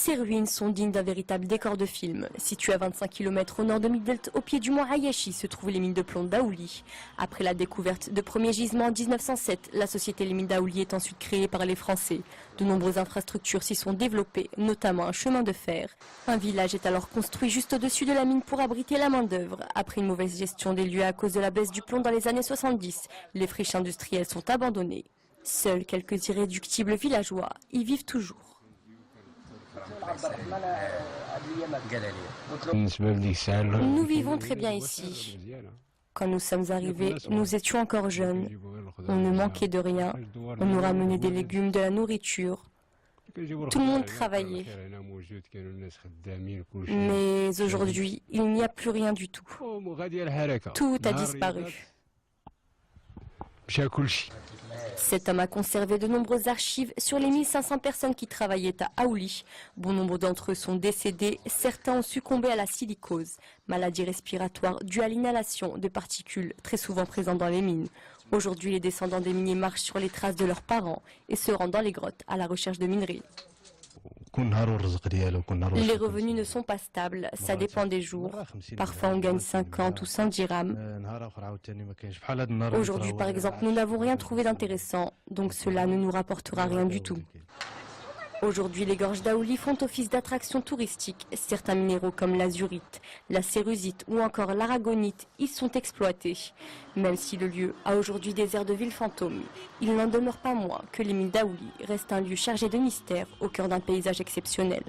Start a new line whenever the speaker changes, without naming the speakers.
Ces ruines sont dignes d'un véritable décor de film. Situées à 25 km au nord de Midelt, au pied du mont Hayashi, se trouvent les mines de plomb d'Aouli. Après la découverte de premiers gisements en 1907, la société Les Mines d'Aouli est ensuite créée par les Français. De nombreuses infrastructures s'y sont développées, notamment un chemin de fer. Un village est alors construit juste au-dessus de la mine pour abriter la main-d'œuvre. Après une mauvaise gestion des lieux à cause de la baisse du plomb dans les années 70, les friches industrielles sont abandonnées. Seuls quelques irréductibles villageois y vivent toujours. Nous vivons très bien ici. Quand nous sommes arrivés, nous étions encore jeunes. On ne manquait de rien. On nous ramenait des légumes, de la nourriture. Tout le monde travaillait. Mais aujourd'hui, il n'y a plus rien du tout. Tout a disparu. Cet homme a conservé de nombreuses archives sur les 1500 personnes qui travaillaient à Aouli. Bon nombre d'entre eux sont décédés, certains ont succombé à la silicose, maladie respiratoire due à l'inhalation de particules très souvent présentes dans les mines. Aujourd'hui, les descendants des miniers marchent sur les traces de leurs parents et se rendent dans les grottes à la recherche de minerais. Les revenus ne sont pas stables, ça dépend des jours. Parfois on gagne 50 ou 100 dirhams. Aujourd'hui par exemple, nous n'avons rien trouvé d'intéressant, donc cela ne nous rapportera rien du tout. Aujourd'hui, les gorges d'Aouli font office d'attraction touristique. Certains minéraux comme l'azurite, la cérusite ou encore l'aragonite y sont exploités. Même si le lieu a aujourd'hui des airs de ville fantôme, il n'en demeure pas moins que les mines d'Aouli restent un lieu chargé de mystère au cœur d'un paysage exceptionnel.